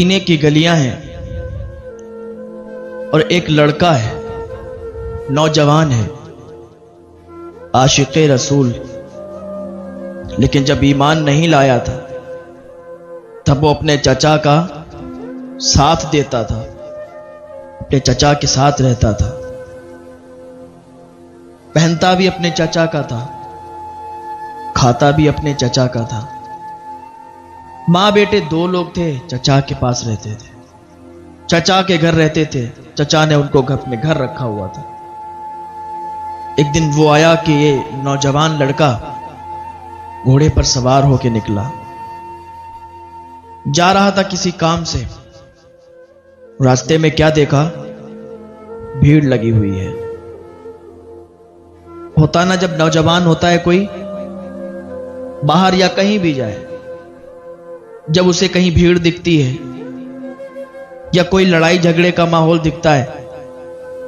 مدینے کی گلیاں ہیں اور ایک لڑکا ہے، نوجوان ہے، عاشق رسول، لیکن جب ایمان نہیں لایا تھا تب وہ اپنے چچا کا ساتھ دیتا تھا، اپنے چچا کے ساتھ رہتا تھا، پہنتا بھی اپنے چچا کا تھا، کھاتا بھی اپنے چچا کا تھا۔ ماں بیٹے دو لوگ تھے، چچا کے پاس رہتے تھے، چچا کے گھر رہتے تھے، چچا نے ان کو اپنے گھر رکھا ہوا تھا۔ ایک دن وہ آیا کہ یہ نوجوان لڑکا گھوڑے پر سوار ہو کے نکلا، جا رہا تھا کسی کام سے۔ راستے میں کیا دیکھا؟ بھیڑ لگی ہوئی ہے۔ ہوتا نا جب نوجوان ہوتا ہے کوئی، باہر یا کہیں بھی جائے، جب اسے کہیں بھیڑ دکھتی ہے یا کوئی لڑائی جھگڑے کا ماحول دکھتا ہے،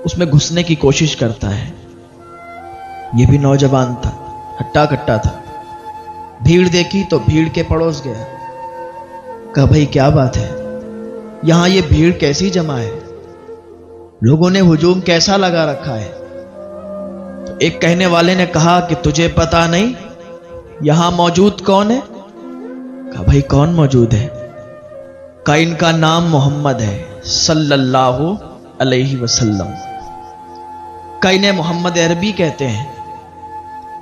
اس میں گھسنے کی کوشش کرتا ہے۔ یہ بھی نوجوان تھا، ہٹا کٹا تھا، بھیڑ دیکھی تو بھیڑ کے پڑوس گیا، کہا بھائی کیا بات ہے، یہاں یہ بھیڑ کیسی جمع ہے، لوگوں نے ہجوم کیسا لگا رکھا ہے؟ تو ایک کہنے والے نے کہا کہ تجھے پتا نہیں یہاں موجود کون ہے؟ کہا بھائی کون موجود ہے؟ کہا ان کا نام محمد ہے صلی اللہ علیہ وسلم۔ کہا انہیں محمد عربی کہتے ہیں،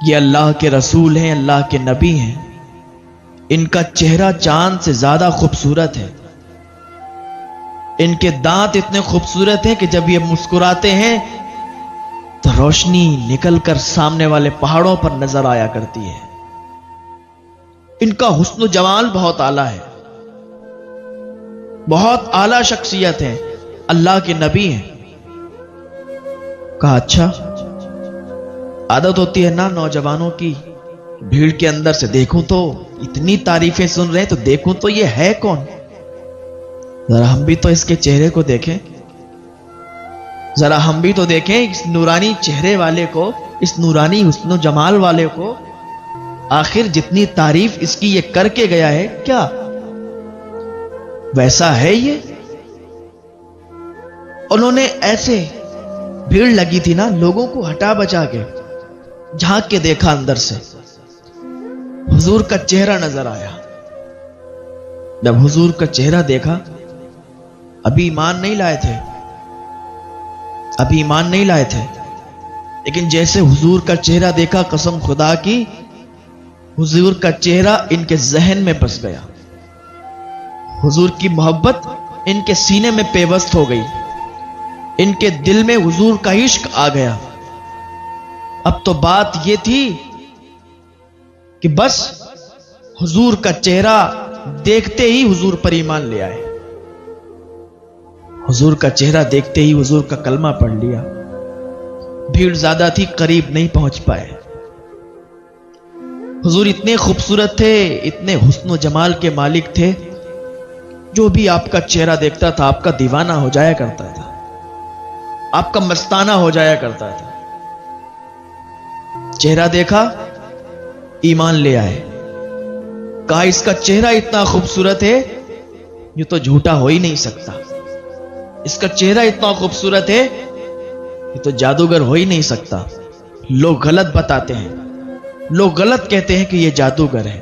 یہ اللہ کے رسول ہیں، اللہ کے نبی ہیں، ان کا چہرہ چاند سے زیادہ خوبصورت ہے، ان کے دانت اتنے خوبصورت ہیں کہ جب یہ مسکراتے ہیں تو روشنی نکل کر سامنے والے پہاڑوں پر نظر آیا کرتی ہے، ان کا حسن و جمال بہت اعلیٰ ہے، بہت اعلیٰ شخصیت ہے، اللہ کے نبی ہیں۔ کہا اچھا، عادت ہوتی ہے نا نوجوانوں کی، بھیڑ کے اندر سے دیکھوں تو اتنی تعریفیں سن رہے ہیں تو دیکھوں تو یہ ہے کون، ذرا ہم بھی تو اس کے چہرے کو دیکھیں، ذرا ہم بھی تو دیکھیں اس نورانی چہرے والے کو، اس نورانی حسن و جمال والے کو، آخر جتنی تعریف اس کی یہ کر کے گیا ہے کیا ویسا ہے یہ؟ انہوں نے ایسے بھیڑ لگی تھی نا، لوگوں کو ہٹا بچا کے جھانک کے دیکھا، اندر سے حضور کا چہرہ نظر آیا۔ جب حضور کا چہرہ دیکھا، ابھی ایمان نہیں لائے تھے، ابھی ایمان نہیں لائے تھے، لیکن جیسے حضور کا چہرہ دیکھا، قسم خدا کی حضور کا چہرہ ان کے ذہن میں بس گیا، حضور کی محبت ان کے سینے میں پیوست ہو گئی، ان کے دل میں حضور کا عشق آ گیا۔ اب تو بات یہ تھی کہ بس حضور کا چہرہ دیکھتے ہی حضور پر ایمان لے آئے، حضور کا چہرہ دیکھتے ہی حضور کا کلمہ پڑھ لیا۔ بھیڑ زیادہ تھی، قریب نہیں پہنچ پائے۔ حضور اتنے خوبصورت تھے، اتنے حسن و جمال کے مالک تھے، جو بھی آپ کا چہرہ دیکھتا تھا آپ کا دیوانہ ہو جایا کرتا تھا، آپ کا مستانہ ہو جایا کرتا تھا۔ چہرہ دیکھا، ایمان لے آئے، کہا اس کا چہرہ اتنا خوبصورت ہے یہ تو جھوٹا ہو ہی نہیں سکتا، اس کا چہرہ اتنا خوبصورت ہے یہ تو جادوگر ہو ہی نہیں سکتا۔ لوگ غلط بتاتے ہیں، لوگ غلط کہتے ہیں کہ یہ جادوگر ہے،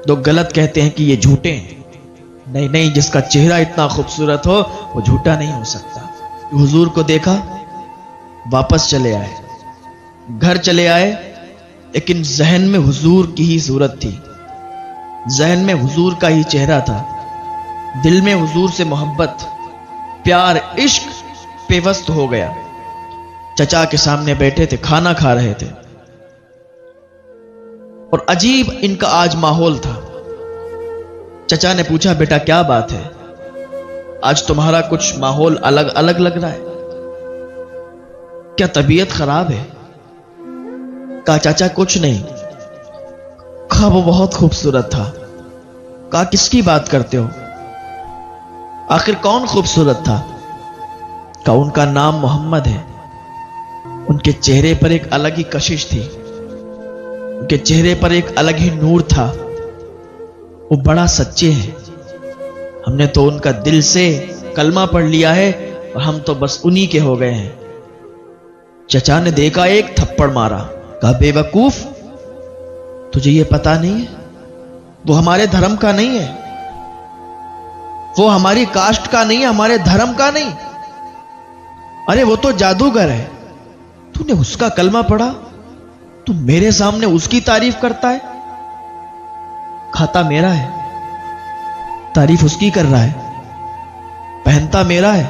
لوگ غلط کہتے ہیں کہ یہ جھوٹے ہیں، نہیں نہیں، جس کا چہرہ اتنا خوبصورت ہو وہ جھوٹا نہیں ہو سکتا۔ حضور کو دیکھا، واپس چلے آئے، گھر چلے آئے، لیکن ذہن میں حضور کی ہی صورت تھی، ذہن میں حضور کا ہی چہرہ تھا، دل میں حضور سے محبت، پیار، عشق پیوست ہو گیا۔ چچا کے سامنے بیٹھے تھے، کھانا کھا رہے تھے، اور عجیب ان کا آج ماحول تھا۔ چچا نے پوچھا بیٹا کیا بات ہے، آج تمہارا کچھ ماحول الگ الگ لگ رہا ہے، کیا طبیعت خراب ہے؟ کہا چاچا کچھ نہیں۔ کہا وہ بہت خوبصورت تھا۔ کہا کس کی بات کرتے ہو، آخر کون خوبصورت تھا؟ کہا ان کا نام محمد ہے، ان کے چہرے پر ایک الگ ہی کشش تھی، ان کے چہرے پر ایک الگ ہی نور تھا، وہ بڑا سچے ہیں، ہم نے تو ان کا دل سے کلمہ پڑھ لیا ہے اور ہم تو بس انہی کے ہو گئے ہیں۔ چچا نے دیکھا، ایک تھپڑ مارا، کہا بے وقوف، تجھے یہ پتا نہیں ہے وہ ہمارے دھرم کا نہیں ہے، وہ ہماری کاسٹ کا نہیں ہے، ہمارے دھرم کا نہیں، ارے وہ تو جادوگر ہے، تو نے اس کا کلمہ پڑھا، تو میرے سامنے اس کی تعریف کرتا ہے؟ کھاتا میرا ہے، تعریف اس کی کر رہا ہے، پہنتا میرا ہے،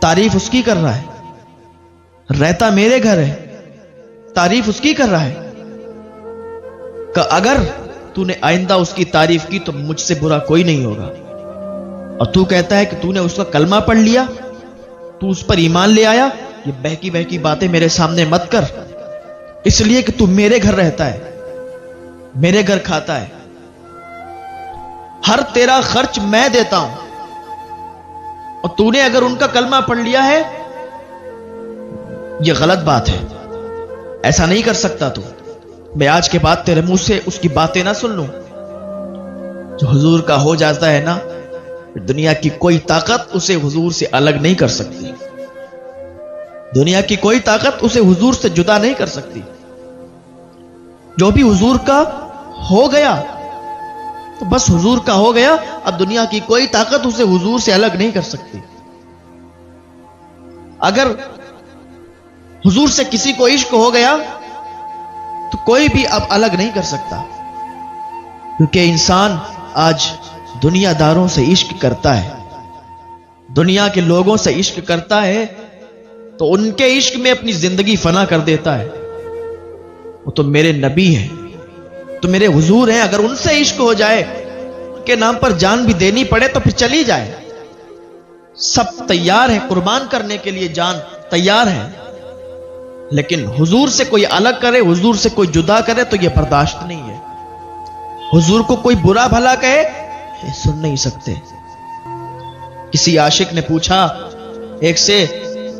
تعریف اس کی کر رہا ہے، رہتا میرے گھر ہے، تعریف اس کی کر رہا ہے، کہ اگر تو نے آئندہ اس کی تعریف کی تو مجھ سے برا کوئی نہیں ہوگا، اور تو کہتا ہے کہ تو نے اس کا کلمہ پڑھ لیا، تو اس پر ایمان لے آیا، یہ بہکی بہکی باتیں میرے سامنے مت کر، اس لیے کہ تو میرے گھر رہتا ہے، میرے گھر کھاتا ہے، ہر تیرا خرچ میں دیتا ہوں، اور تو نے اگر ان کا کلمہ پڑھ لیا ہے، یہ غلط بات ہے، ایسا نہیں کر سکتا تو، میں آج کے بعد تیرے منہ سے اس کی باتیں نہ سن لوں۔ جو حضور کا ہو جاتا ہے نا، دنیا کی کوئی طاقت اسے حضور سے الگ نہیں کر سکتی، دنیا کی کوئی طاقت اسے حضور سے جدا نہیں کر سکتی۔ جو بھی حضور کا ہو گیا تو بس حضور کا ہو گیا، اب دنیا کی کوئی طاقت اسے حضور سے الگ نہیں کر سکتی۔ اگر حضور سے کسی کو عشق ہو گیا تو کوئی بھی اب الگ نہیں کر سکتا، کیونکہ انسان آج دنیا داروں سے عشق کرتا ہے، دنیا کے لوگوں سے عشق کرتا ہے تو ان کے عشق میں اپنی زندگی فنا کر دیتا ہے۔ وہ تو میرے نبی ہیں، تو میرے حضور ہیں، اگر ان سے عشق ہو جائے، ان کے نام پر جان بھی دینی پڑے تو پھر چلی جائے، سب تیار ہیں قربان کرنے کے لیے، جان تیار ہے، لیکن حضور سے کوئی الگ کرے، حضور سے کوئی جدا کرے تو یہ برداشت نہیں ہے۔ حضور کو کوئی برا بھلا کہے، یہ سن نہیں سکتے۔ کسی عاشق نے پوچھا ایک سے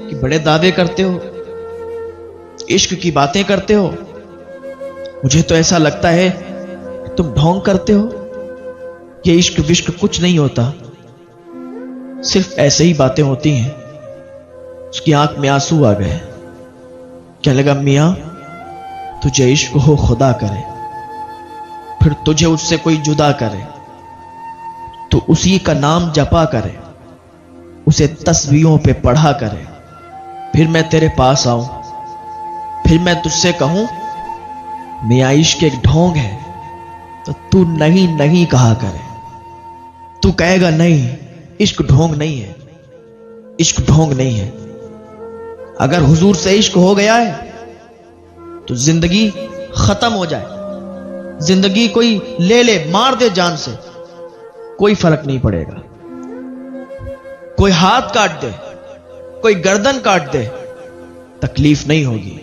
کہ بڑے دعوے کرتے ہو، عشق کی باتیں کرتے ہو، مجھے تو ایسا لگتا ہے کہ تم ڈھونگ کرتے ہو، یہ عشق وشق کچھ نہیں ہوتا، صرف ایسے ہی باتیں ہوتی ہیں۔ اس کی آنکھ میں آنسو آ گئے، کہنے لگا میاں تجھے عشق ہو خدا کرے، پھر تجھے اس سے کوئی جدا کرے تو اسی کا نام جپا کرے، اسے تسبیحوں پہ پڑھا کرے، پھر میں تیرے پاس آؤں، پھر میں تجھ سے کہوں میاں عشق ایک ڈھونگ ہے، تو تو نہیں نہیں کہا کرے، تو کہے گا نہیں عشق ڈھونگ نہیں ہے، عشق ڈھونگ نہیں ہے۔ اگر حضور سے عشق ہو گیا ہے تو زندگی ختم ہو جائے، زندگی کوئی لے لے مار دے جان سے، کوئی فرق نہیں پڑے گا، کوئی ہاتھ کاٹ دے، کوئی گردن کاٹ دے، تکلیف نہیں ہوگی۔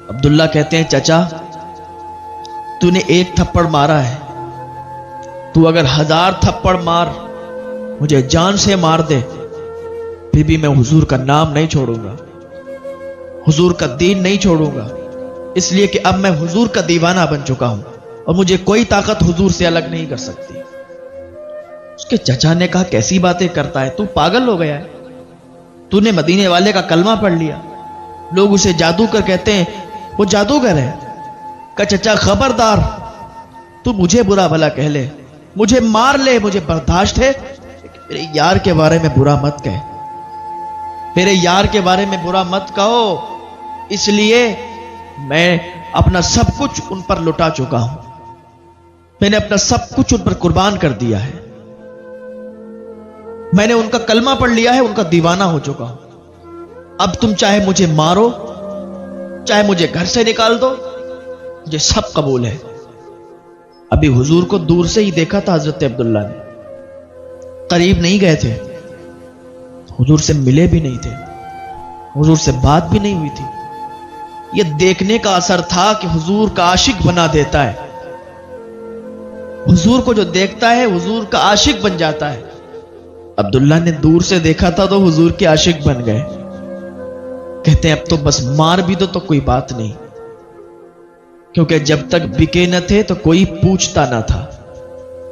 عبداللہ کہتے ہیں چچا تو نے ایک تھپڑ مارا ہے، تو اگر 1000 تھپڑ مار، مجھے جان سے مار دے، پھر بھی میں حضور کا نام نہیں چھوڑوں گا، حضور کا دین نہیں چھوڑوں گا، اس لیے کہ اب میں حضور کا دیوانہ بن چکا ہوں اور مجھے کوئی طاقت حضور سے الگ نہیں کر سکتی۔ اس کے چچا نے کہا کیسی باتیں کرتا ہے، تو پاگل ہو گیا ہے، تو نے مدینے والے کا کلمہ پڑھ لیا، لوگ اسے جادوگر کہتے ہیں، وہ جادوگر ہے۔ کہ چچا خبردار، تو مجھے برا بھلا کہہ لے، مجھے مار لے، مجھے برداشت ہے، لیکن میرے یار کے بارے میں برا مت کہہ، میرے یار کے بارے میں برا مت کہو، اس لیے میں اپنا سب کچھ ان پر لٹا چکا ہوں، میں نے اپنا سب کچھ ان پر قربان کر دیا ہے، میں نے ان کا کلمہ پڑھ لیا ہے، ان کا دیوانہ ہو چکا ہوں، اب تم چاہے مجھے مارو، چاہے مجھے گھر سے نکال دو، یہ سب قبول ہے۔ ابھی حضور کو دور سے ہی دیکھا تھا حضرت عبداللہ نے، قریب نہیں گئے تھے، حضور سے ملے بھی نہیں تھے، حضور سے بات بھی نہیں ہوئی تھی، یہ دیکھنے کا اثر تھا کہ حضور کا عاشق بنا دیتا ہے، حضور کو جو دیکھتا ہے حضور کا عاشق بن جاتا ہے۔ عبداللہ نے دور سے دیکھا تھا تو حضور کے عاشق بن گئے، کہتے ہیں اب تو بس مار بھی دو تو کوئی بات نہیں، کیونکہ جب تک بکے نہ تھے تو کوئی پوچھتا نہ تھا،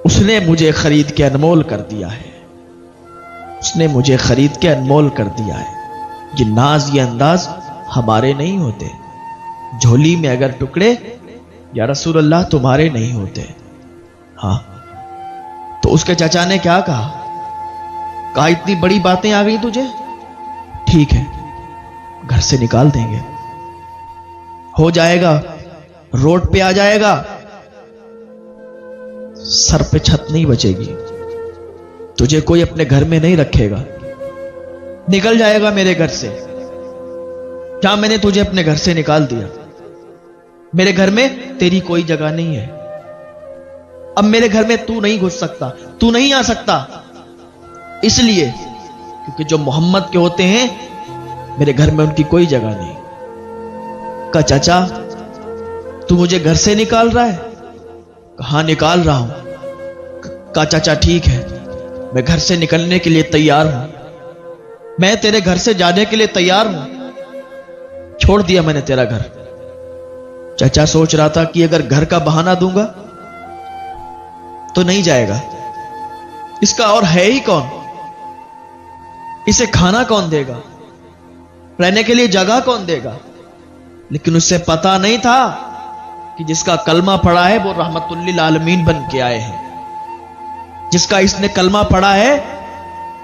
اس نے مجھے خرید کے انمول کر دیا ہے، اس نے مجھے خرید کے انمول کر دیا ہے۔ یہ ناز یہ انداز ہمارے نہیں ہوتے، جھولی میں اگر ٹکڑے یا رسول اللہ تمہارے نہیں ہوتے۔ ہاں تو اس کے چچا نے کیا کہا؟ کہا اتنی بڑی باتیں آ گئی تجھے، ٹھیک ہے گھر سے نکال دیں گے، ہو جائے گا، روڈ پہ آ جائے گا، سر پہ چھت نہیں بچے گی، تجھے کوئی اپنے گھر میں نہیں رکھے گا، نکل جائے گا میرے گھر سے۔ کیا میں نے تجھے اپنے گھر سے نکال دیا؟ میرے گھر میں تیری کوئی جگہ نہیں ہے، اب میرے گھر میں تو نہیں گھس سکتا، تو نہیں آ سکتا، اس لیے کیونکہ جو محمد کے ہوتے ہیں میرے گھر میں ان کی کوئی جگہ نہیں۔ کہا چچا تو مجھے گھر سے نکال رہا ہے؟ کہاں نکال رہا ہوں۔ کہا چچا ٹھیک ہے میں گھر سے نکلنے کے لیے تیار ہوں، میں تیرے گھر سے جانے کے لیے تیار ہوں، چھوڑ دیا میں نے تیرا گھر۔ چچا سوچ رہا تھا کہ اگر گھر کا بہانہ دوں گا تو نہیں جائے گا، اس کا اور ہے ہی کون، اسے کھانا کون دے گا، رہنے کے لیے جگہ کون دے گا۔ لیکن اسے پتا نہیں تھا کہ جس کا کلمہ پڑھا ہے وہ رحمت للعالمین بن کے آئے ہیں، جس کا اس نے کلمہ پڑھا ہے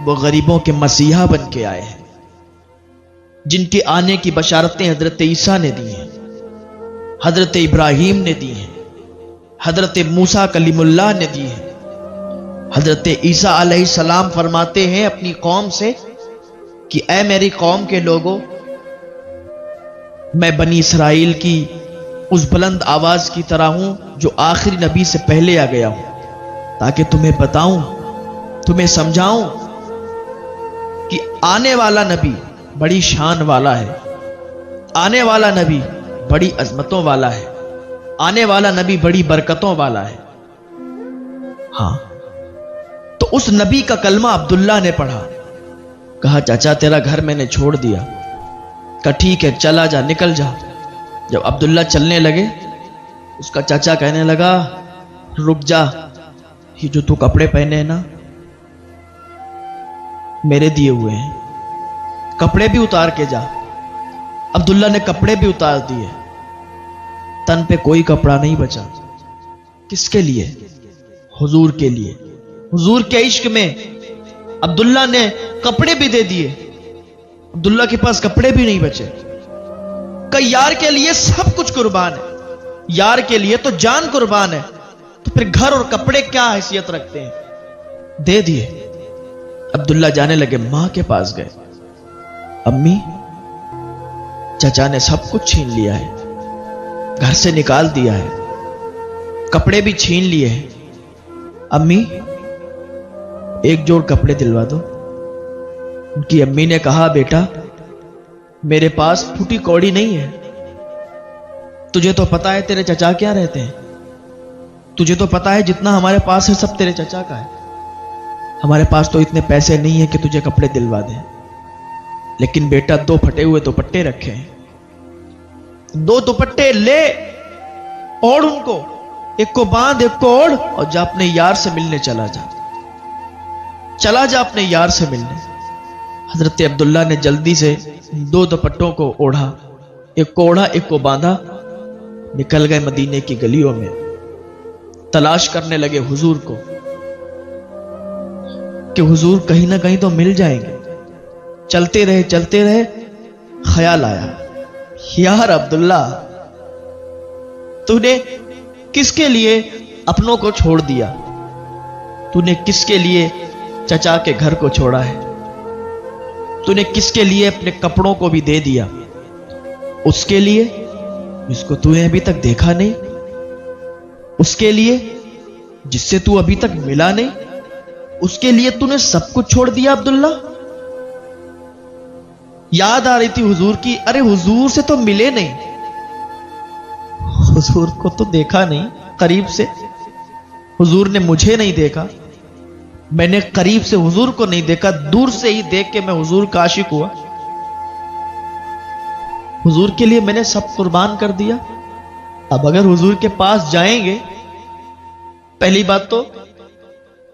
وہ غریبوں کے مسیحا بن کے آئے ہیں، جن کے آنے کی بشارتیں حضرت عیسیٰ نے دی ہیں، حضرت ابراہیم نے دی ہیں، حضرت موسیٰ کلیم اللہ نے دی ہیں۔ حضرت عیسیٰ علیہ السلام فرماتے ہیں اپنی قوم سے کہ اے میری قوم کے لوگوں، میں بنی اسرائیل کی اس بلند آواز کی طرح ہوں جو آخری نبی سے پہلے آ گیا ہوں، تاکہ تمہیں بتاؤں، تمہیں سمجھاؤں کہ آنے والا نبی بڑی شان والا ہے، آنے والا نبی بڑی عظمتوں والا ہے، آنے والا نبی بڑی برکتوں والا ہے۔ ہاں تو اس نبی کا کلمہ عبداللہ نے پڑھا۔ کہا چچا تیرا گھر میں نے چھوڑ دیا۔ کہا ٹھیک ہے چلا جا، نکل جا۔ جب عبداللہ چلنے لگے اس کا چچا کہنے لگا رک جا، یہ جو تو کپڑے پہنے ہیں نا میرے دیے ہوئے ہیں، کپڑے بھی اتار کے جا۔ عبداللہ نے کپڑے بھی اتار دیے، تن پہ کوئی کپڑا نہیں بچا۔ کس کے لیے؟ حضور کے لیے۔ حضور کے عشق میں عبداللہ نے کپڑے بھی دے دیے، عبداللہ کے پاس کپڑے بھی نہیں بچے۔ کہ یار کے لیے سب کچھ قربان ہے، یار کے لیے تو جان قربان ہے، تو پھر گھر اور کپڑے کیا حیثیت رکھتے ہیں؟ دے دیے۔ عبداللہ جانے لگے، ماں کے پاس گئے، امی چچا نے سب کچھ چھین لیا ہے، گھر سے نکال دیا ہے، کپڑے بھی چھین لیے ہیں، امی ایک جوڑ کپڑے دلوا دو۔ ان کی امی نے کہا بیٹا میرے پاس پھوٹی کوڑی نہیں ہے، تجھے تو پتا ہے تیرے چچا کیا رہتے ہیں، تجھے تو پتا ہے جتنا ہمارے پاس ہے سب تیرے چچا کا ہے، ہمارے پاس تو اتنے پیسے نہیں ہیں کہ تجھے کپڑے دلوا دیں، لیکن بیٹا دو پھٹے ہوئے دوپٹے رکھے ہیں، دو دوپٹے لے، اوڑھ ان کو، ایک کو باندھ ایک کو اوڑھ، اور جا اپنے یار سے ملنے چلا جا، چلا جا اپنے یار سے ملنے۔ حضرت عبداللہ نے جلدی سے دو دوپٹوں کو اوڑھا، ایک کو اوڑھا ایک کو باندھا، نکل گئے مدینے کی گلیوں میں، تلاش کرنے لگے حضور کو کہ حضور کہیں نہ کہیں تو مل جائیں گے۔ چلتے رہے، خیال آیا یار عبداللہ تو نے کس کے لیے اپنوں کو چھوڑ دیا، تو نے کس کے لیے چچا کے گھر کو چھوڑا ہے، تو نے کس کے لیے اپنے کپڑوں کو بھی دے دیا؟ اس کے لیے جس کو تو نے ابھی تک دیکھا نہیں، اس کے لیے جس سے تو ابھی تک ملا نہیں، اس کے لیے تو نے سب کچھ چھوڑ دیا عبداللہ؟ یاد آ رہی تھی حضور کی، ارے حضور سے تو ملے نہیں، حضور کو تو دیکھا نہیں قریب سے، حضور نے مجھے نہیں دیکھا، میں نے قریب سے حضور کو نہیں دیکھا، دور سے ہی دیکھ کے میں حضور کا عاشق ہوا، حضور کے لیے میں نے سب قربان کر دیا۔ اب اگر حضور کے پاس جائیں گے، پہلی بات تو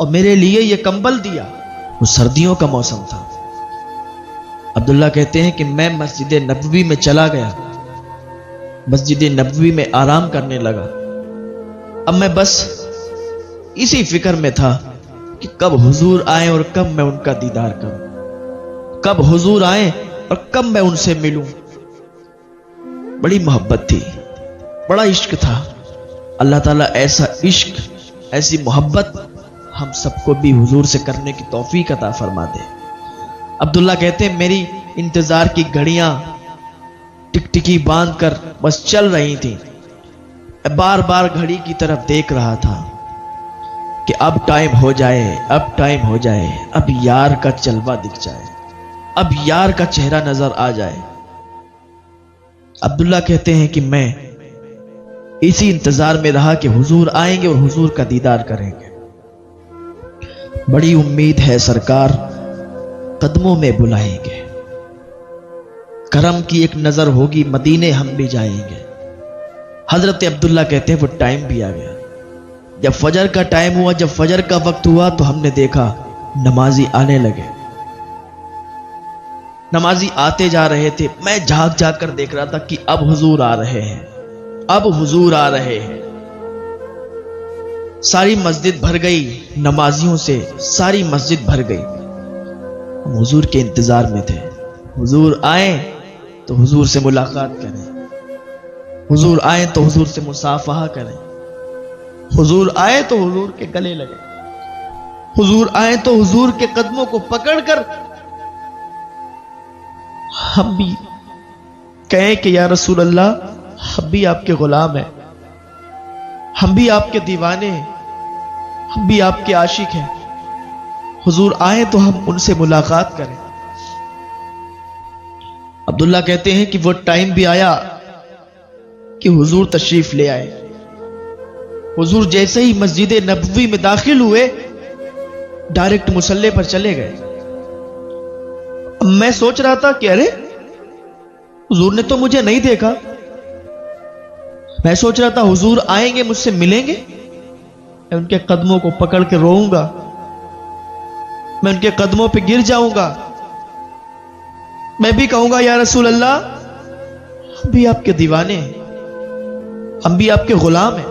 اور میرے لیے یہ کمبل دیا۔ وہ سردیوں کا موسم تھا۔ عبداللہ کہتے ہیں کہ میں مسجد نبوی میں چلا گیا، مسجد نبوی میں آرام کرنے لگا۔ اب میں بس اسی فکر میں تھا کہ کب حضور آئیں اور کب میں ان کا دیدار کروں، کب حضور آئیں اور کب میں ان سے ملوں۔ بڑی محبت تھی، بڑا عشق تھا۔ اللہ تعالیٰ ایسا عشق، ایسی محبت ہم سب کو بھی حضور سے کرنے کی توفیق عطا فرما دے۔ عبداللہ کہتے ہیں میری انتظار کی گھڑیاں ٹک ٹکی باندھ کر بس چل رہی تھیں۔ میں بار بار گھڑی کی طرف دیکھ رہا تھا کہ اب ٹائم ہو جائے، اب ٹائم ہو جائے، اب یار کا جلوہ دکھ جائے، اب یار کا چہرہ نظر آ جائے۔ عبداللہ کہتے ہیں کہ میں اسی انتظار میں رہا کہ حضور آئیں گے اور حضور کا دیدار کریں گے۔ بڑی امید ہے سرکار قدموں میں بلائیں گے، کرم کی ایک نظر ہوگی مدینے ہم بھی جائیں گے۔ حضرت عبداللہ کہتے ہیں وہ ٹائم بھی آ گیا۔ جب فجر کا ٹائم ہوا، جب فجر کا وقت ہوا تو ہم نے دیکھا نمازی آنے لگے، نمازی آتے جا رہے تھے۔ میں جھاگ جھاگ کر دیکھ رہا تھا کہ اب حضور آ رہے ہیں، اب حضور آ رہے ہیں۔ ساری مسجد بھر گئی نمازیوں سے، ساری مسجد بھر گئی۔ ہم حضور کے انتظار میں تھے، حضور آئیں تو حضور سے ملاقات کریں، حضور آئیں تو حضور سے مصافحہ کریں، حضور آئے تو حضور کے گلے لگے، حضور آئے تو حضور کے قدموں کو پکڑ کر ہم بھی کہیں کہ یا رسول اللہ ہم بھی آپ کے غلام ہیں، ہم بھی آپ کے دیوانے ہیں، ہم بھی آپ کے عاشق ہیں، حضور آئے تو ہم ان سے ملاقات کریں۔ عبداللہ کہتے ہیں کہ وہ ٹائم بھی آیا کہ حضور تشریف لے آئے۔ حضور جیسے ہی مسجد نبوی میں داخل ہوئے ڈائریکٹ مصلی پر چلے گئے۔ میں سوچ رہا تھا کہ ارے حضور نے تو مجھے نہیں دیکھا۔ میں سوچ رہا تھا حضور آئیں گے، مجھ سے ملیں گے، میں ان کے قدموں کو پکڑ کے روؤں گا، میں ان کے قدموں پہ گر جاؤں گا، میں بھی کہوں گا یا رسول اللہ ہم بھی آپ کے دیوانے ہیں، ہم بھی آپ کے غلام ہیں،